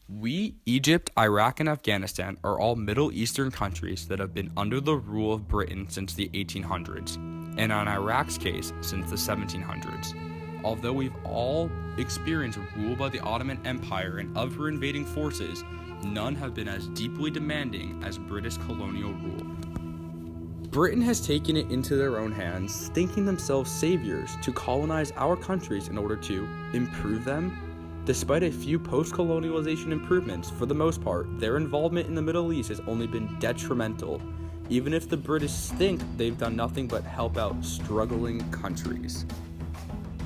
Egypt, Iraq, and Afghanistan are all Middle Eastern countries that have been under the rule of Britain since the 1800s, and in Iraq's case, since the 1700s. Although we've all experienced rule by the Ottoman Empire and other invading forces, none have been as deeply demanding as British colonial rule. Britain has taken it into their own hands, thinking themselves saviors, to colonize our countries in order to improve them. Despite a few post-colonialization improvements, for the most part, their involvement in the Middle East has only been detrimental, even if the British think they've done nothing but help out struggling countries.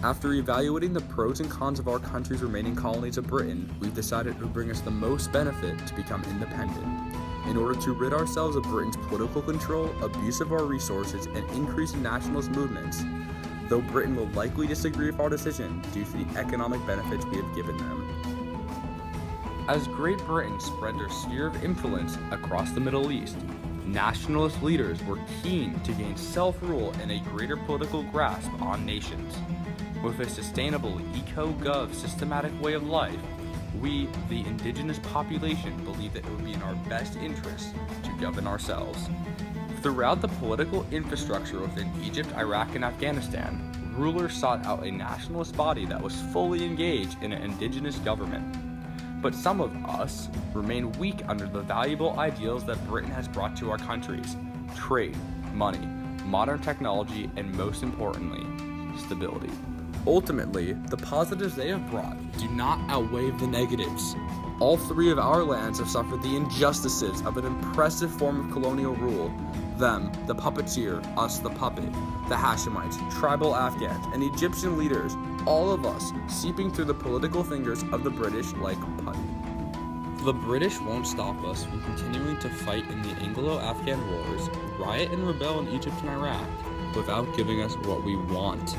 After evaluating the pros and cons of our country's remaining colonies of Britain, we've decided it would bring us the most benefit to become independent. In order to rid ourselves of Britain's political control, abuse of our resources, and increase in nationalist movements, though Britain will likely disagree with our decision due to the economic benefits we have given them. As Great Britain spread their sphere of influence across the Middle East, nationalist leaders were keen to gain self-rule and a greater political grasp on nations. With a sustainable eco-gov systematic way of life, we, the indigenous population, believe that it would be in our best interest to govern ourselves. Throughout the political infrastructure within Egypt, Iraq, and Afghanistan, rulers sought out a nationalist body that was fully engaged in an indigenous government. But some of us remain weak under the valuable ideals that Britain has brought to our countries: trade, money, modern technology, and most importantly, stability. Ultimately, the positives they have brought do not outweigh the negatives. All three of our lands have suffered the injustices of an impressive form of colonial rule. Them, the puppeteer, us, the puppet, the Hashemites, tribal Afghans, and Egyptian leaders, all of us seeping through the political fingers of the British like putty. The British won't stop us from continuing to fight in the Anglo-Afghan wars, riot and rebel in Egypt and Iraq, without giving us what we want.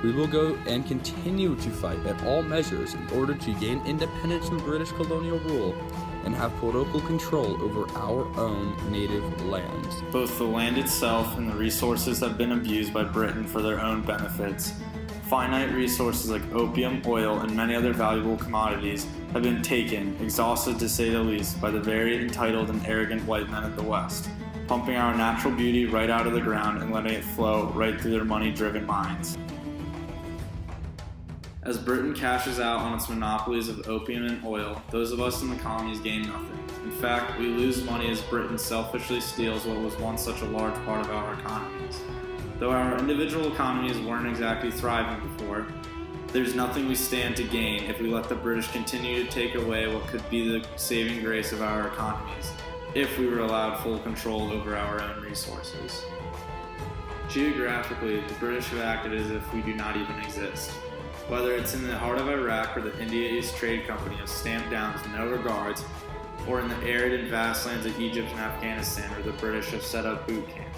We will go and continue to fight at all measures in order to gain independence from British colonial rule and have political control over our own native lands. Both the land itself and the resources have been abused by Britain for their own benefits. Finite resources like opium, oil, and many other valuable commodities have been taken, exhausted to say the least, by the very entitled and arrogant white men of the West, pumping our natural beauty right out of the ground and letting it flow right through their money-driven minds. As Britain cashes out on its monopolies of opium and oil, those of us in the colonies gain nothing. In fact, we lose money as Britain selfishly steals what was once such a large part of our economies. Though our individual economies weren't exactly thriving before, there's nothing we stand to gain if we let the British continue to take away what could be the saving grace of our economies, if we were allowed full control over our own resources. Geographically, the British have acted as if we do not even exist. Whether it's in the heart of Iraq, where the India East Trade Company is stamped down with no regards, or in the arid and vast lands of Egypt and Afghanistan, where the British have set up boot camp.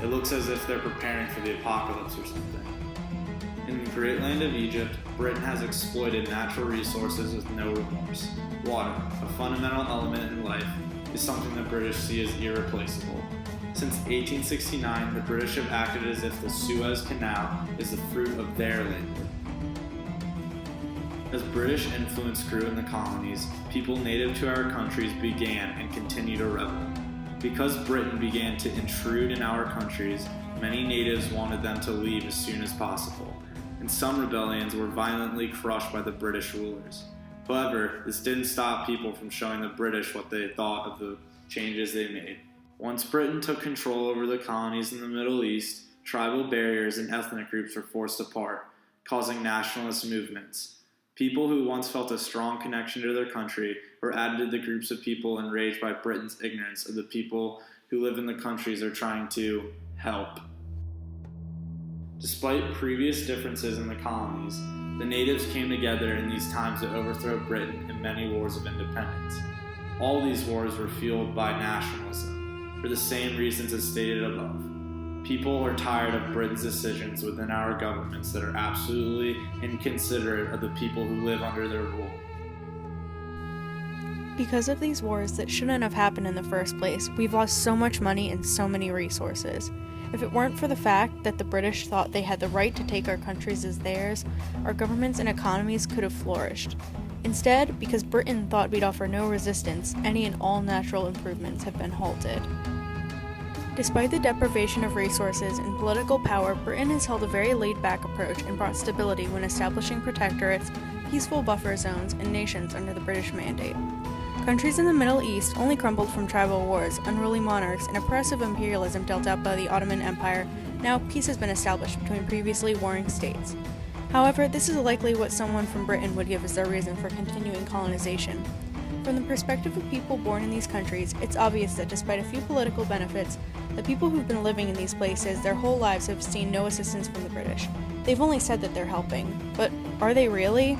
It looks as if they're preparing for the apocalypse or something. In the great land of Egypt, Britain has exploited natural resources with no remorse. Water, a fundamental element in life, is something the British see as irreplaceable. Since 1869, the British have acted as if the Suez Canal is the fruit of their labor. As British influence grew in the colonies, people native to our countries began and continue to rebel. Because Britain began to intrude in our countries, many natives wanted them to leave as soon as possible, and some rebellions were violently crushed by the British rulers. However, this didn't stop people from showing the British what they thought of the changes they made. Once Britain took control over the colonies in the Middle East, tribal barriers and ethnic groups were forced apart, causing nationalist movements. People who once felt a strong connection to their country were added to the groups of people enraged by Britain's ignorance of the people who live in the countries they're trying to help. Despite previous differences in the colonies, the natives came together in these times to overthrow Britain in many wars of independence. All these wars were fueled by nationalism, for the same reasons as stated above. People are tired of Britain's decisions within our governments that are absolutely inconsiderate of the people who live under their rule. Because of these wars that shouldn't have happened in the first place, we've lost so much money and so many resources. If it weren't for the fact that the British thought they had the right to take our countries as theirs, our governments and economies could have flourished. Instead, because Britain thought we'd offer no resistance, any and all natural improvements have been halted. Despite the deprivation of resources and political power, Britain has held a very laid-back approach and brought stability when establishing protectorates, peaceful buffer zones, and nations under the British mandate. Countries in the Middle East only crumbled from tribal wars, unruly monarchs, and oppressive imperialism dealt out by the Ottoman Empire. Now, peace has been established between previously warring states. However, this is likely what someone from Britain would give as their reason for continuing colonization. From the perspective of people born in these countries, it's obvious that despite a few political benefits, the people who've been living in these places their whole lives have seen no assistance from the British. They've only said that they're helping, but are they really?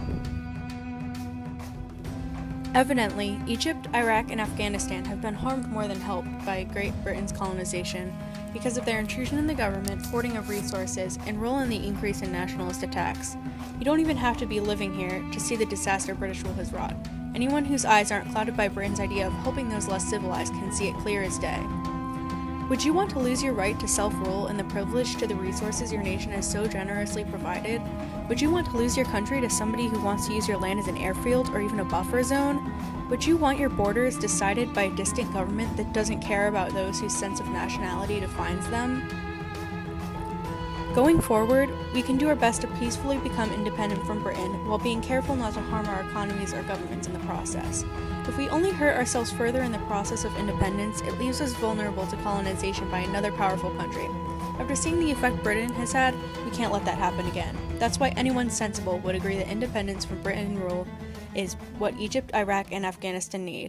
Evidently, Egypt, Iraq, and Afghanistan have been harmed more than helped by Great Britain's colonization because of their intrusion in the government, hoarding of resources, and role in the increase in nationalist attacks. You don't even have to be living here to see the disaster British rule has wrought. Anyone whose eyes aren't clouded by Britain's idea of helping those less civilized can see it clear as day. Would you want to lose your right to self-rule and the privilege to the resources your nation has so generously provided? Would you want to lose your country to somebody who wants to use your land as an airfield or even a buffer zone? Would you want your borders decided by a distant government that doesn't care about those whose sense of nationality defines them? Going forward, we can do our best to peacefully become independent from Britain while being careful not to harm our economies or governments in the process. If we only hurt ourselves further in the process of independence, it leaves us vulnerable to colonization by another powerful country. After seeing the effect Britain has had, we can't let that happen again. That's why anyone sensible would agree that independence from Britain rule is what Egypt, Iraq, and Afghanistan need.